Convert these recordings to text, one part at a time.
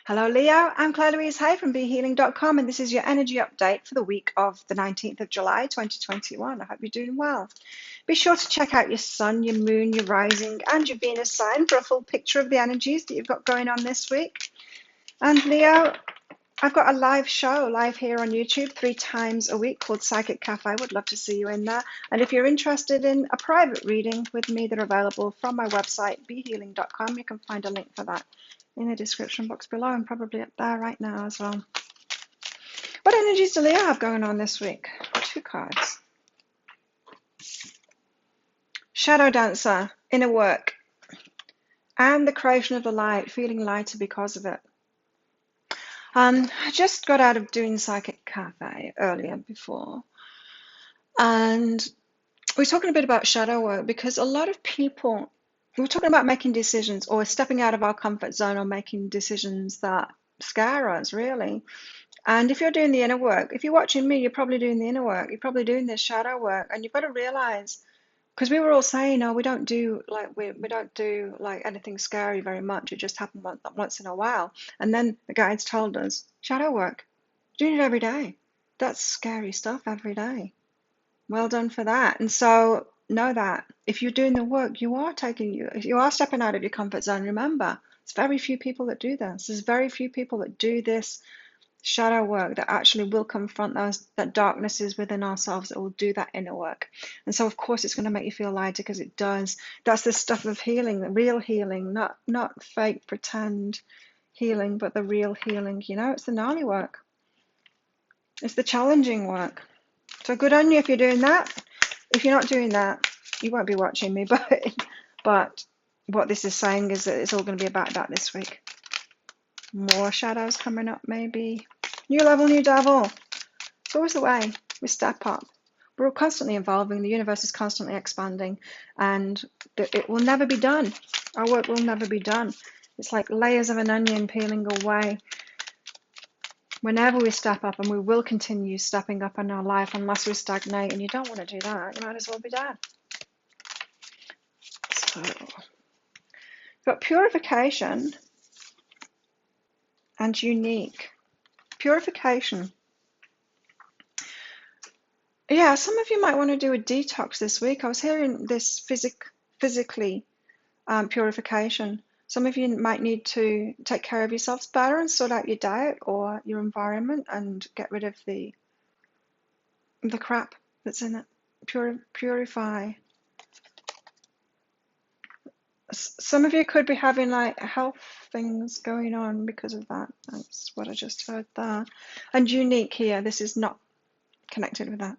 Hello, Leo. I'm Claire Louise Hay from BeHealing.com, and this is your energy update for the week of the 19th of July, 2021. I hope you're doing well. Be sure to check out your sun, your moon, your rising, and your Venus sign for a full picture of the energies that you've got going on this week. And Leo, I've got a live show live here on YouTube 3 times a week called Psychic Cafe. Would love to see you in there. And if you're interested in a private reading with me, they're available from my website, BeHealing.com. You can find a link for that in the description box below and probably up there right now as well. What energies do Leo have going on this week? 2 cards. Shadow Dancer, inner work, and the creation of the light, feeling lighter because of it. I just got out of doing Psychic Cafe earlier before, and we're talking a bit about shadow work because a lot of people, we're talking about making decisions or stepping out of our comfort zone or making decisions that scare us, really. And if you're doing the inner work, if you're watching me, you're probably doing the inner work. You're probably doing this shadow work, and you've got to realize, because we were all saying, "Oh, we don't do like anything scary very much. It just happens once in a while." And then the guides told us, shadow work, doing it every day. That's scary stuff every day. Well done for that. And so know that if you're doing the work, if you are stepping out of your comfort zone. Remember, there's very few people that do this. There's very few people that do this shadow work that actually will confront that darknesses within ourselves, that will do that inner work. And so of course it's going to make you feel lighter, because it does. That's the stuff of healing, the real healing, not fake pretend healing, but the real healing. It's the gnarly work, it's the challenging work. So good on you if you're doing that. If you're not doing that, you won't be watching me, but what this is saying is that it's all going to be about that this week. More shadows coming up, maybe. New level, new devil. It's always the way. We step up. We're all constantly evolving. The universe is constantly expanding, and it will never be done. Our work will never be done. It's like layers of an onion peeling away. Whenever we step up, and we will continue stepping up in our life unless we stagnate, and you don't want to do that. You might as well be dead. So, we've got purification and unique. Purification. Yeah, some of you might want to do a detox this week. I was hearing this physically purification. Some of you might need to take care of yourselves better and sort out your diet or your environment and get rid of the crap that's in it. Purify. Some of you could be having like health things going on because of that. That's what I just heard there. And unique here, this is not connected with that.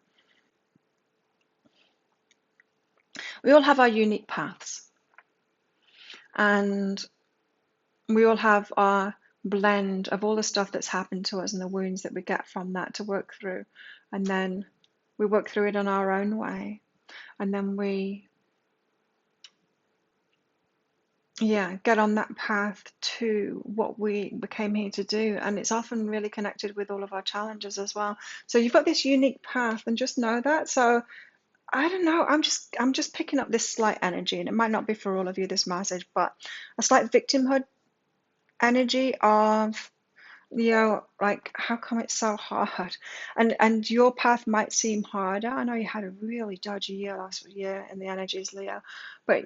We all have our unique paths, and we all have our blend of all the stuff that's happened to us and the wounds that we get from that to work through. And then we work through it in our own way. And then we get on that path to what we came here to do. And it's often really connected with all of our challenges as well. So you've got this unique path, and just know that. So I don't know, I'm just picking up this slight energy, and it might not be for all of you, this message, but a slight victimhood energy of, like, how come it's so hard? And your path might seem harder. I know you had a really dodgy year last year in the energies, Leo, but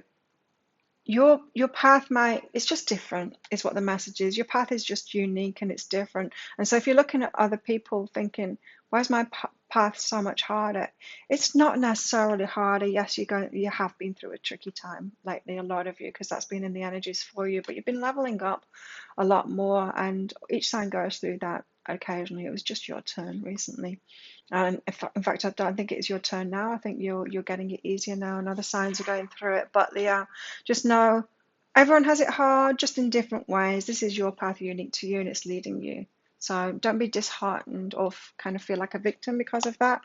your path it's just different, is what the message is. Your path is just unique and it's different. And so if you're looking at other people thinking, why is my path so much harder? It's not necessarily harder. Yes, you have been through a tricky time lately, a lot of you, because that's been in the energies for you, but you've been leveling up a lot more, and each sign goes through that occasionally. It was just your turn recently. And in fact, I don't think it's your turn now. I think you're getting it easier now, and other signs are going through it. But yeah, just know everyone has it hard, just in different ways. This is your path, unique to you, and it's leading you. So don't be disheartened or kind of feel like a victim because of that.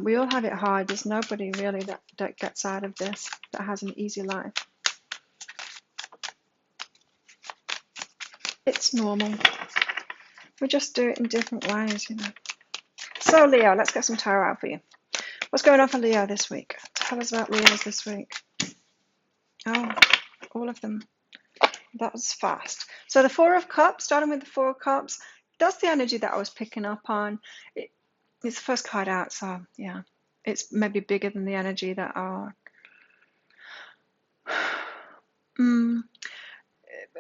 We all have it hard. There's nobody really that gets out of this that has an easy life. It's normal. We just do it in different ways, So Leo, let's get some tarot out for you. What's going on for Leo this week? Tell us about Leo's this week. Oh, all of them. That was fast. So the Four of Cups, starting with the Four of Cups, that's the energy that I was picking up on. It's the first card out, so yeah, it's maybe bigger than the energy that are. Mm,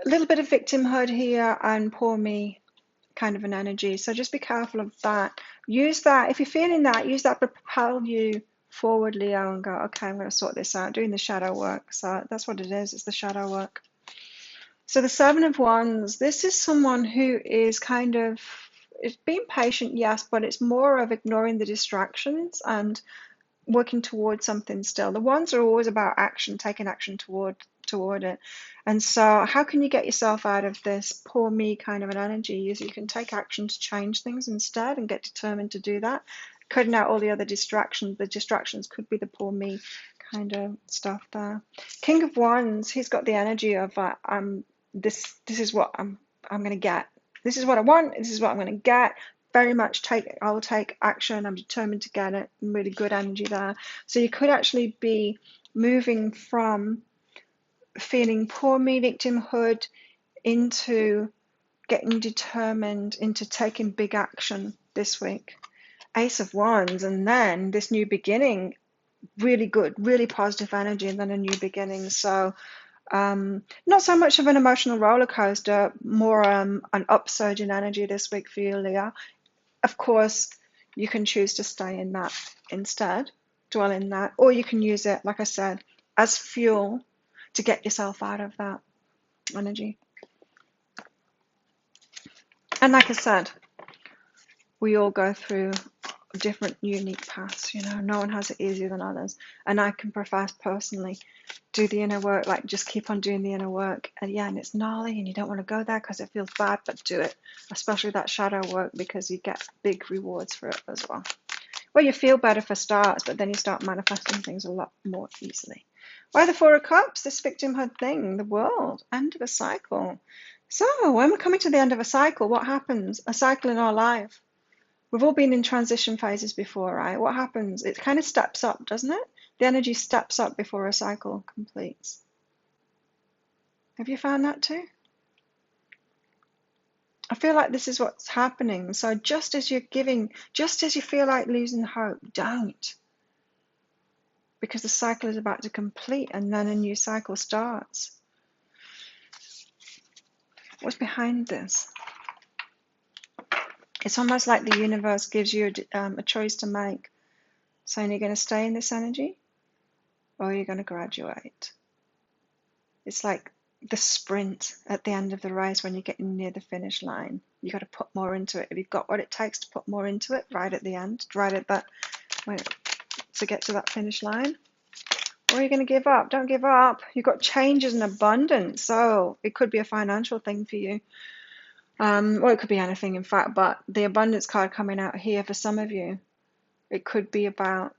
a little bit of victimhood here and poor me kind of an energy. So just be careful of that. Use that, if you're feeling that, use that to propel you forward, Leo, and go, okay, I'm going to sort this out, doing the shadow work. So that's what it is, it's the shadow work. So the Seven of Wands, this is someone who is kind of, it's being patient, yes, but it's more of ignoring the distractions and working towards something still. The Wands are always about action, taking action toward it. And so how can you get yourself out of this poor me kind of an energy? Is you can take action to change things instead and get determined to do that, cutting out all the other distractions. The distractions could be the poor me kind of stuff there. King of Wands, he's got the energy of this is what I'm going to get. This is what I want. This is what I'm going to get. Very much I'll take action. I'm determined to get it. Really good energy there. So you could actually be moving from feeling poor me victimhood into getting determined, into taking big action this week. Ace of Wands, and then this new beginning, really good, really positive energy, and then a new beginning. So not so much of an emotional roller coaster, more an upsurge in energy this week for you, Leo. Of course, you can choose to stay in that instead, dwell in that, or you can use it, like I said, as fuel to get yourself out of that energy. And like I said, we all go through different unique paths, no one has it easier than others. And I can profess personally, do the inner work, like just keep on doing the inner work. And yeah, and it's gnarly and you don't want to go there because it feels bad, but do it, especially that shadow work, because you get big rewards for it as well. Well, you feel better for starts, but then you start manifesting things a lot more easily. Why the Four of Cups? This victimhood thing, the world, end of a cycle. So when we're coming to the end of a cycle, what happens? A cycle in our life. We've all been in transition phases before, right? What happens? It kind of steps up, doesn't it? The energy steps up before a cycle completes. Have you found that too? I feel like this is what's happening. So just as you're giving, just as you feel like losing hope, don't. Because the cycle is about to complete and then a new cycle starts. What's behind this? It's almost like the universe gives you a choice to make, saying you're going to stay in this energy or you're going to graduate. It's like the sprint at the end of the race when you're getting near the finish line. You've got to put more into it. If you've got what it takes to put more into it right at the end, right at that, to get to that finish line, or are you going to give up? Don't give up. You've got changes in abundance. So it could be a financial thing for you. Well, it could be anything, in fact, but the abundance card coming out here for some of you, it could be about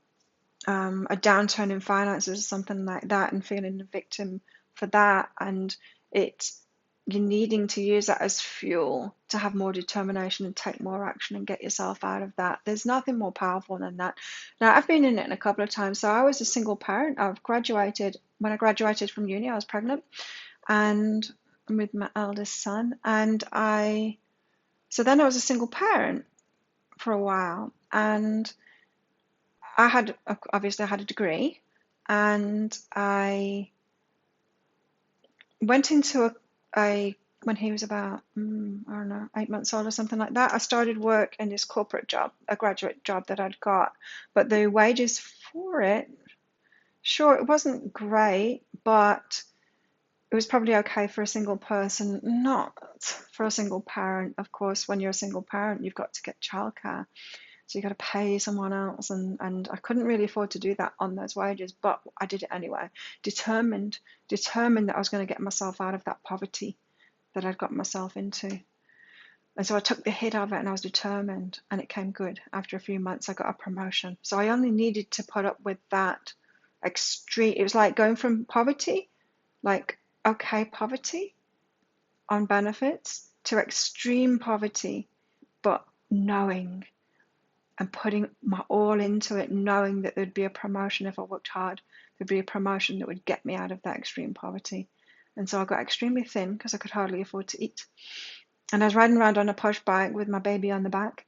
a downturn in finances or something like that, and feeling a victim for that, and you're needing to use that as fuel to have more determination and take more action and get yourself out of that. There's nothing more powerful than that. Now, I've been in it a couple of times. So I was a single parent. When I graduated from uni, I was pregnant and with my eldest son. So then I was a single parent for a while, and obviously I had a degree, and I went into when he was about, I don't know, 8 months old or something like that. I started work in this corporate job, a graduate job that I'd got, but the wages for it, sure, it wasn't great, but it was probably okay for a single person, not for a single parent. Of course, when you're a single parent, you've got to get childcare. So you got to pay someone else, and I couldn't really afford to do that on those wages, but I did it anyway. Determined that I was going to get myself out of that poverty that I'd got myself into. And so I took the hit of it, and I was determined, and it came good. After a few months, I got a promotion. So I only needed to put up with that extreme. It was like going from poverty, like okay poverty on benefits, to extreme poverty, but knowing and putting my all into it, knowing that there'd be a promotion if I worked hard. There'd be a promotion that would get me out of that extreme poverty. And so I got extremely thin because I could hardly afford to eat. And I was riding around on a posh bike with my baby on the back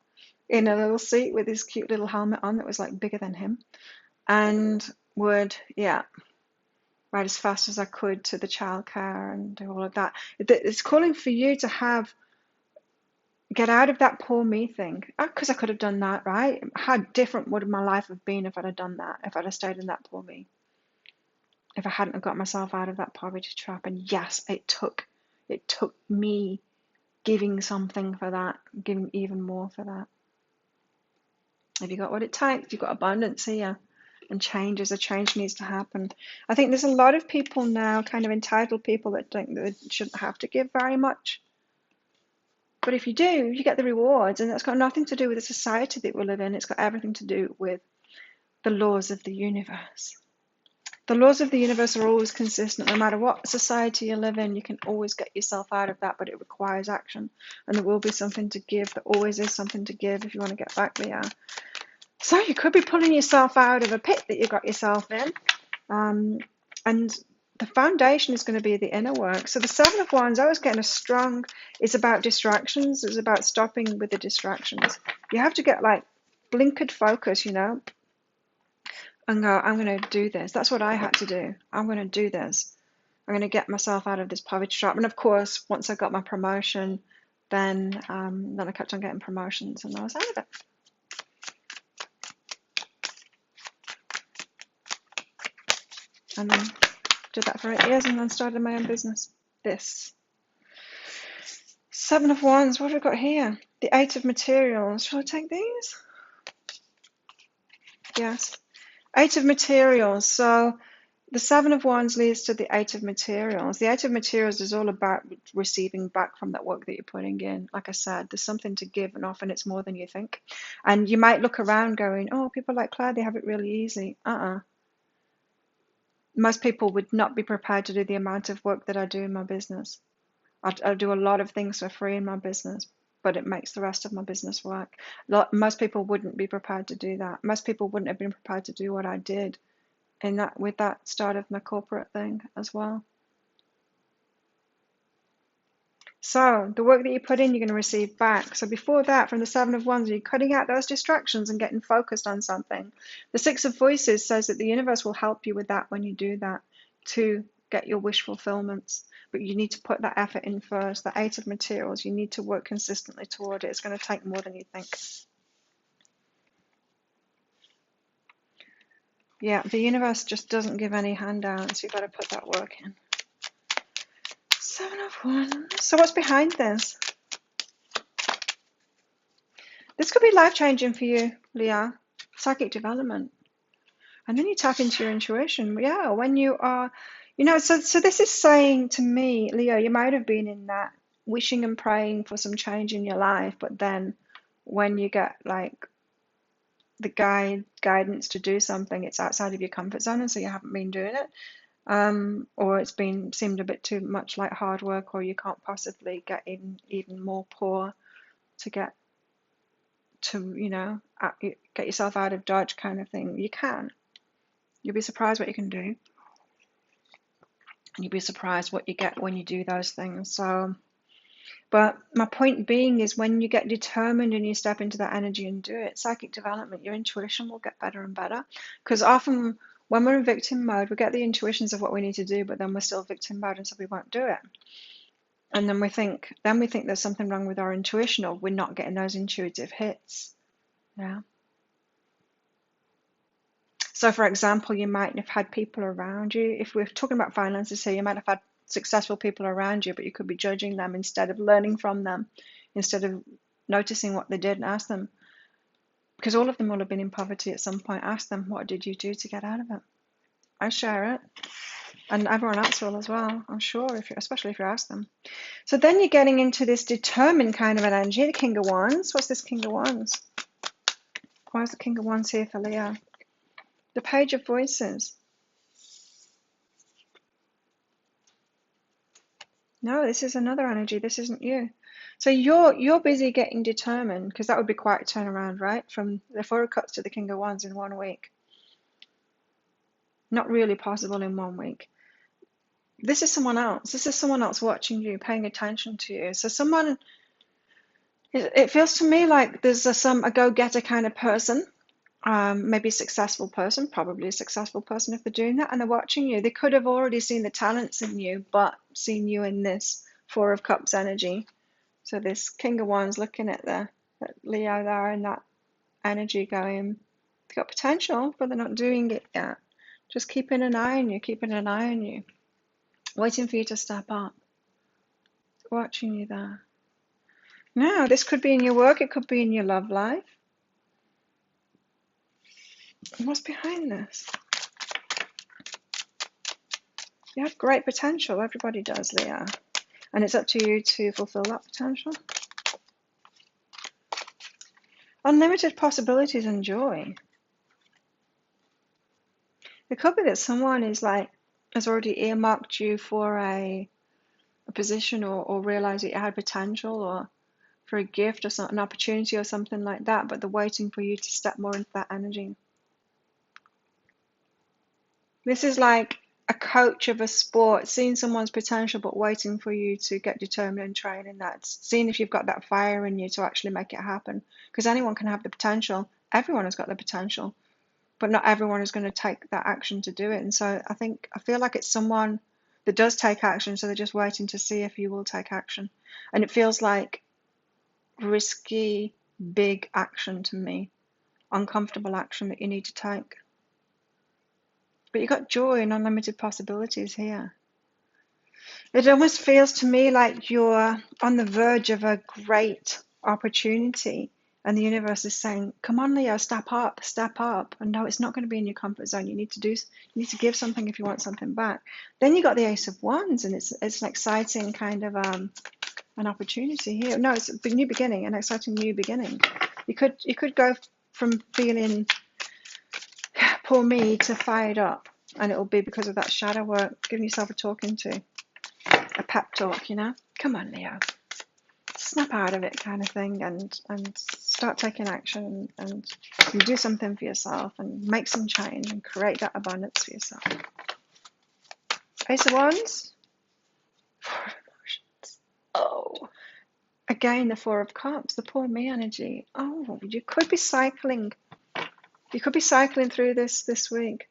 in a little seat with this cute little helmet on that was like bigger than him, and would, yeah, ride as fast as I could to the childcare and do all of that. It's calling for you to get out of that poor me thing. Because I could have done that, right? How different would my life have been if I'd have done that, if I'd have stayed in that poor me, if I hadn't have got myself out of that poverty trap. And yes, it took me giving something for that, giving even more for that. Have you got what it takes? You've got abundance here. And a change needs to happen. I think there's a lot of people now, kind of entitled people, that think that they shouldn't have to give very much. But if you do, you get the rewards, and that's got nothing to do with the society that we live in. It's got everything to do with the laws of the universe. The laws of the universe are always consistent. No matter what society you live in, you can always get yourself out of that, but it requires action. And there will be something to give. There always is something to give if you want to get back there. So you could be pulling yourself out of a pit that you got yourself in. And the foundation is going to be the inner work. So the Seven of Wands, I was getting it's about distractions. It's about stopping with the distractions. You have to get like blinkered focus, and go, I'm going to do this. That's what I had to do. I'm going to do this. I'm going to get myself out of this poverty trap. And of course, once I got my promotion, then I kept on getting promotions, and I was out of it. And then did that for 8 years, and then started my own business. This Seven of Wands. What have we got here? The Eight of Materials. Shall I take these? Yes. Eight of Materials. So the Seven of Wands leads to the Eight of Materials. The Eight of Materials is all about receiving back from that work that you're putting in. Like I said, there's something to give, and often it's more than you think. And you might look around going, oh, people like Claire, they have it really easy. Most people would not be prepared to do the amount of work that I do in my business. I do a lot of things for free in my business, but it makes the rest of my business work. Most people wouldn't be prepared to do that. Most people wouldn't have been prepared to do what I did with that start of my corporate thing as well. So the work that you put in, you're going to receive back. So before that, from the Seven of Wands, you're cutting out those distractions and getting focused on something. The Six of Voices says that the universe will help you with that when you do that, to get your wish fulfillments. But you need to put that effort in first. The Eight of Materials, you need to work consistently toward it. It's going to take more than you think. Yeah, the universe just doesn't give any handouts. You've got to put that work in. Seven of Wands. So what's behind this? This could be life-changing for you, Leah. Psychic development. And then you tap into your intuition. Yeah, when you are, so this is saying to me, Leo, you might have been in that wishing and praying for some change in your life, but then when you get like the guidance to do something, it's outside of your comfort zone, and so you haven't been doing it. Or it's seemed a bit too much like hard work, or you can't possibly get in even more poor to get to, get yourself out of dodge kind of thing. You can. You'll be surprised what you can do. And you'll be surprised what you get when you do those things. So, but my point being is, when you get determined and you step into that energy and do it, psychic development, your intuition will get better and better. Because often when we're in victim mode, we get the intuitions of what we need to do, but then we're still victim mode, and so we won't do it. And then we think there's something wrong with our intuition, or we're not getting those intuitive hits. Yeah. So, for example, you might have had people around you. If we're talking about finances here, you might have had successful people around you, but you could be judging them instead of learning from them, instead of noticing what they did and ask them. Because all of them will have been in poverty at some point. Ask them, what did you do to get out of it? I share it. And everyone else will as well, I'm sure, especially if you ask them. So then you're getting into this determined kind of an energy. The King of Wands. What's this King of Wands? Why is the King of Wands here for Leo? The Page of Voices. No, this is another energy. This isn't you. So you're busy getting determined, because that would be quite a turnaround, right? From the Four of Cups to the King of Wands in 1 week. Not really possible in 1 week. This is someone else. This is someone else watching you, paying attention to you. So someone, it feels to me like there's a go-getter kind of person, maybe a successful person, probably a successful person if they're doing that, and they're watching you. They could have already seen the talents in you, but seen you in this Four of Cups energy. So this King of Wands looking at the Leo there and that energy going, they've got potential, but they're not doing it yet. Just keeping an eye on you, keeping an eye on you, waiting for you to step up, watching you there. Now, this could be in your work, it could be in your love life. What's behind this? You have great potential, everybody does, Leo. And it's up to you to fulfill that potential. Unlimited possibilities and joy. It could be that someone is has already earmarked you for a position or realized that you had potential or for a gift or an opportunity or something like that, but they're waiting for you to step more into that energy. This is like a coach of a sport, seeing someone's potential but waiting for you to get determined and train in that, seeing if you've got that fire in you to actually make it happen. Because anyone can have the potential, everyone has got the potential, but not everyone is going to take that action to do it. And so I feel like it's someone that does take action, so they're just waiting to see if you will take action. And it feels like risky, big action to me, uncomfortable action that you need to take. But you've got joy and unlimited possibilities here. It almost feels to me like you're on the verge of a great opportunity, and the universe is saying, "Come on, Leo, step up, step up." And no, it's not going to be in your comfort zone. You need to give something if you want something back. Then you got the Ace of Wands, and it's an exciting kind of an opportunity here. No, it's a new beginning, an exciting new beginning. You could go from feeling poor me to fired up, and it'll be because of that shadow work, giving yourself a talking to, a pep talk, Come on, Leo, snap out of it kind of thing, and start taking action and do something for yourself and make some change and create that abundance for yourself. Ace of Wands, Four of Emotions. Oh, again, the Four of Cups, the poor me energy. Oh, you could be cycling through this week,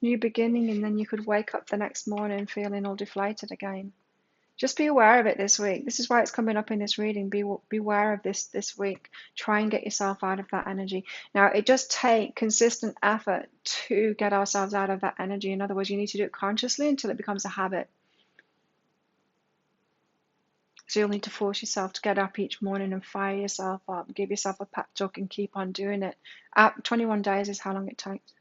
new beginning, and then you could wake up the next morning feeling all deflated again. Just be aware of it this week. This is why it's coming up in this reading. Be aware of this week. Try and get yourself out of that energy. Now, it does take consistent effort to get ourselves out of that energy. In other words, you need to do it consciously until it becomes a habit. So you'll need to force yourself to get up each morning and fire yourself up, give yourself a pep talk and keep on doing it. 21 days is how long it takes.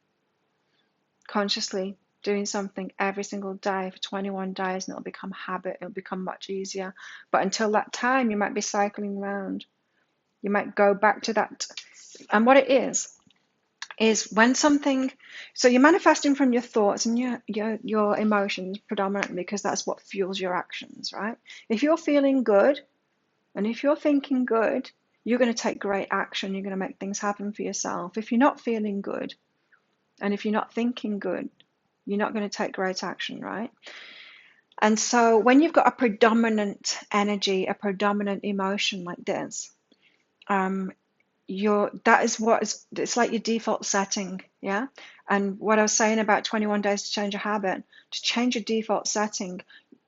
Consciously doing something every single day for 21 days, and it'll become habit. It'll become much easier. But until that time, you might be cycling around. You might go back to that. And what it is when something, so you're manifesting from your thoughts and your emotions predominantly, because that's what fuels your actions, right? If you're feeling good and if you're thinking good, you're going to take great action. You're going to make things happen for yourself. If you're not feeling good and if you're not thinking good, you're not going to take great action, right? And so when you've got a predominant energy, a predominant emotion like this, it's like your default setting, yeah? And what I was saying about 21 days to change a habit, to change your default setting,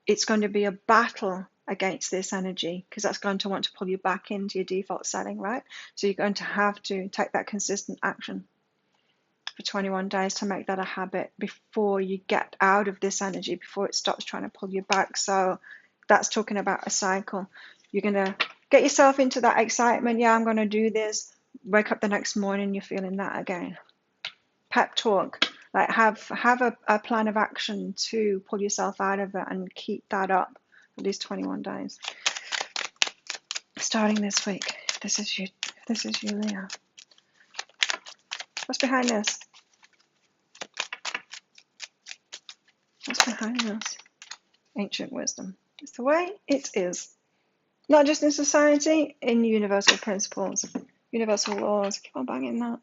it's going to be a battle against this energy, because that's going to want to pull you back into your default setting, right? So you're going to have to take that consistent action for 21 days to make that a habit before you get out of this energy, before it stops trying to pull you back. So that's talking about a cycle. You're going to get yourself into that excitement. Yeah, I'm going to do this. Wake up the next morning, you're feeling that again. Pep talk. Like have a plan of action to pull yourself out of it and keep that up for these 21 days. Starting this week. This is you, Leo. What's behind this? What's behind this? Ancient wisdom. It's the way it is. Not just in society, in universal principles, universal laws. Keep on banging that.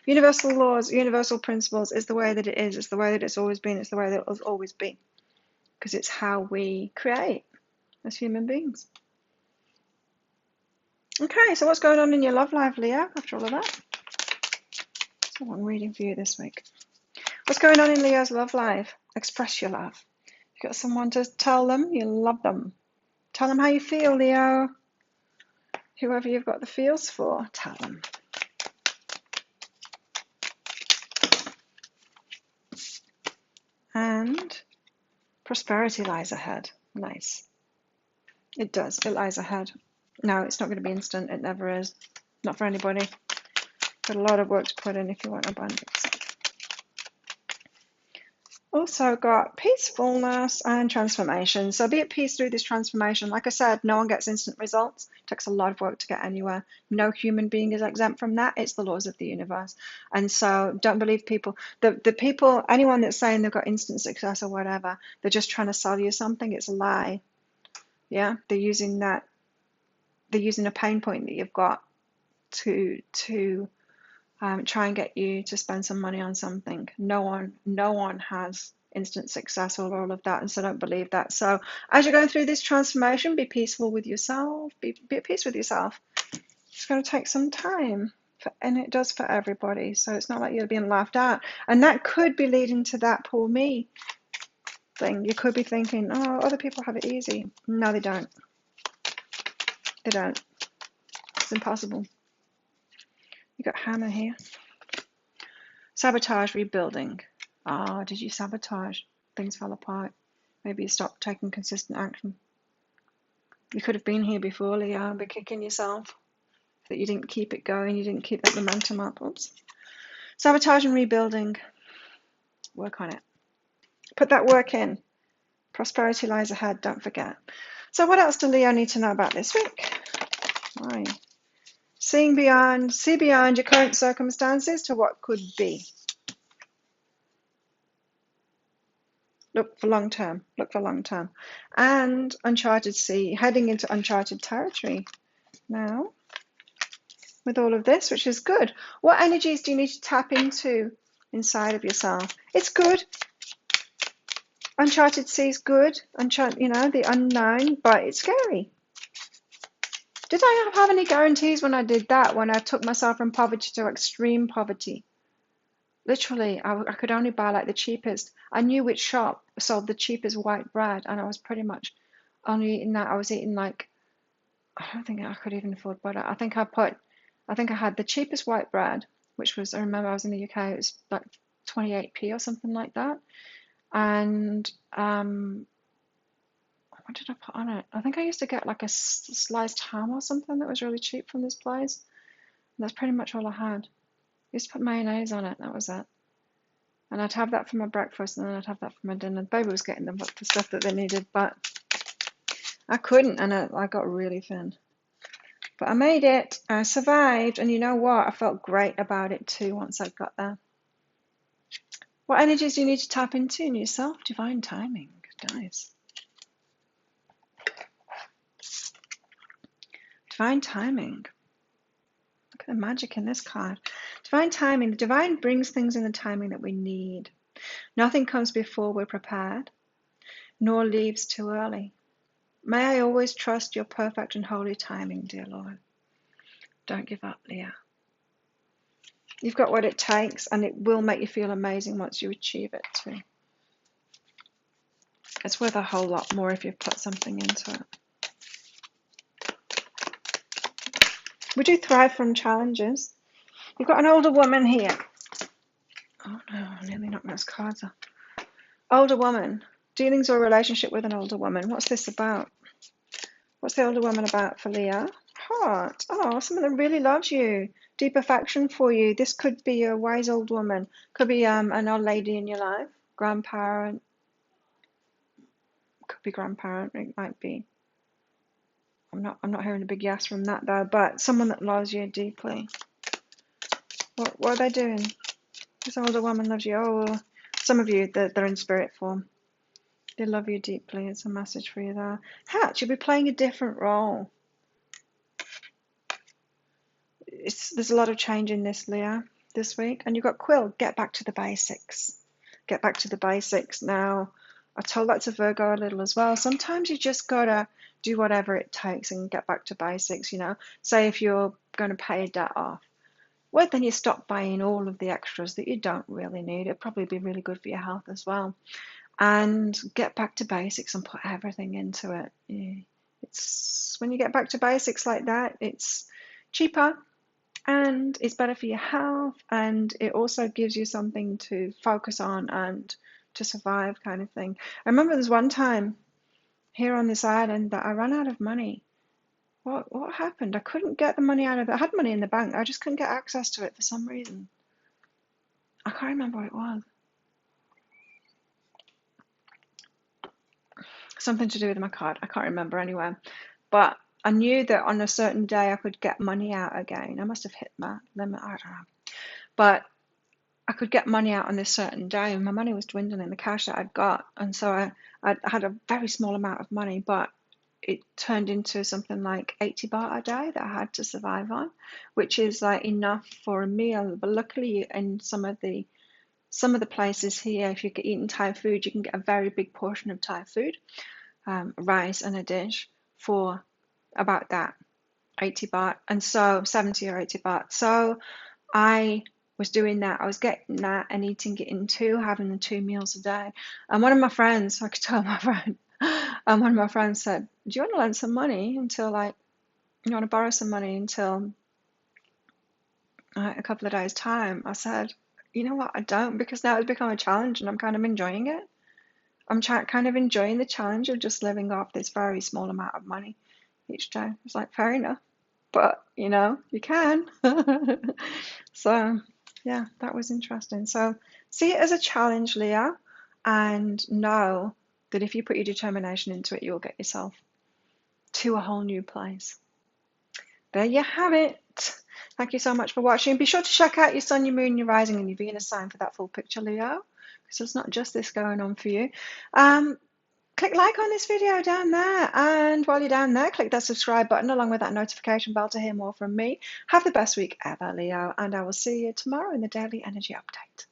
Universal laws, universal principles is the way that it is. It's the way that it's always been. It's the way that it will always be. because it's how we create as human beings. Okay, so what's going on in your love life, Leo, after all of that? That's what I'm reading for you this week. What's going on in Leo's love life? Express your love. You've got someone to tell them you love them. Tell them how you feel, Leo. Whoever you've got the feels for, tell them. And prosperity lies ahead. Nice. It does. It lies ahead. No, it's not going to be instant. It never is. Not for anybody. Got a lot of work to put in if you want abundance. Also got peacefulness and transformation. So be at peace through this transformation. Like I said, no one gets instant results. It takes a lot of work to get anywhere. No human being is exempt from that. It's the laws of the universe. And so don't believe people. The people, anyone that's saying they've got instant success or whatever, they're just trying to sell you something. It's a lie. Yeah, they're using that. They're using a pain point that you've got to try and get you to spend some money on something. No one has instant success or all of that, and so don't believe that. So as you're going through this transformation, be peaceful with yourself. Be at peace with yourself. It's going to take some time, and it does for everybody. So it's not like you're being laughed at, and that could be leading to that poor me thing. You could be thinking, oh, other people have it easy. No, they don't. They don't. It's impossible. You got hammer here. Sabotage, rebuilding. Ah, did you sabotage? Things fell apart. Maybe you stopped taking consistent action. You could have been here before, Leo, but kicking yourself that you didn't keep it going, you didn't keep that momentum up. Oops. Sabotage and rebuilding. Work on it. Put that work in. Prosperity lies ahead, don't forget. So what else do Leo need to know about this week? Why? See beyond your current circumstances to what could be. Look for long term. And uncharted sea, heading into uncharted territory now with all of this, which is good. What energies do you need to tap into inside of yourself? It's good. Uncharted sea is good. The unknown, but it's scary. Did I have any guarantees when I did that, when I took myself from poverty to extreme poverty? Literally, I could only buy like the cheapest. I knew which shop sold the cheapest white bread, and I was pretty much only eating that. I was eating like, I don't think I could even afford butter. I think I had the cheapest white bread, which was, I remember I was in the UK, it was like 28p or something like that. And what did I put on it? I think I used to get like a sliced ham or something that was really cheap from this place. And that's pretty much all I had. I used to put mayonnaise on it, that was it. And I'd have that for my breakfast, and then I'd have that for my dinner. The baby was getting them the stuff that they needed, but I couldn't, and I got really thin. But I made it, I survived, and you know what? I felt great about it too once I got there. What energies do you need to tap into in yourself? Divine timing. Nice. Divine timing. Look at the magic in this card. Divine timing. The divine brings things in the timing that we need. Nothing comes before we're prepared, nor leaves too early. May I always trust your perfect and holy timing, dear Lord. Don't give up, Leah. You've got what it takes, and it will make you feel amazing once you achieve it too. It's worth a whole lot more if you put something into it. We do thrive from challenges. You've got an older woman here. Oh no, I nearly knocked those cards off. Older woman. Dealings or relationship with an older woman. What's this about? What's the older woman about for Leah? Heart. Oh, someone that really loves you. Deep affection for you. This could be a wise old woman. Could be an old lady in your life. Grandparent. Could be grandparent. It might be. I'm not hearing a big yes from that though, but someone that loves you deeply. What are they doing? This older woman loves you. Oh, some of you, they're in spirit form. They love you deeply. It's a message for you there. Hatch, you'll be playing a different role. There's a lot of change in this, Leah, this week. And you've got Quill. Get back to the basics. Get back to the basics now. I told that to Virgo a little as well. Sometimes you just gotta do whatever it takes and get back to basics, you know. Say if you're going to pay a debt off, well, then you stop buying all of the extras that you don't really need. It'd probably be really good for your health as well. And get back to basics and put everything into it. Yeah. It's when you get back to basics like that, it's cheaper and it's better for your health, and it also gives you something to focus on and to survive, kind of thing. I remember there's one time here on this island that I ran out of money. What happened? I couldn't get the money out of it. I had money in the bank. I just couldn't get access to it for some reason. I can't remember what it was. Something to do with my card. I can't remember anyway. But I knew that on a certain day I could get money out again. I must have hit my limit. I don't know. But I could get money out on this certain day, and my money was dwindling, the cash that I'd got. And so I had a very small amount of money, but it turned into something like 80 baht a day that I had to survive on, which is like enough for a meal. But luckily, in some of the places here, if you're eating Thai food, you can get a very big portion of Thai food, rice and a dish for about that 80 baht, and so 70 or 80 baht. So I was doing that. I was getting that and eating it in two, having the 2 meals a day. And one of my friends, I could tell my friend, and one of my friends said, "Do you want to lend some money until like you want to borrow some money until a couple of days' time?" I said, "You know what? I don't, because now it's become a challenge and I'm kind of enjoying it. I'm kind of enjoying the challenge of just living off this very small amount of money each day." It's like, fair enough, but you know, you can. So yeah, that was interesting. So see it as a challenge, Leo, and know that if you put your determination into it, you'll get yourself to a whole new place. There you have it. Thank you so much for watching. Be sure to check out your sun, your moon, your rising, and your Venus sign for that full picture, Leo, because there's not just this going on for you. Click like on this video down there, and while you're down there, click that subscribe button along with that notification bell to hear more from me. Have the best week ever, Leo, and I will see you tomorrow in the Daily Energy Update.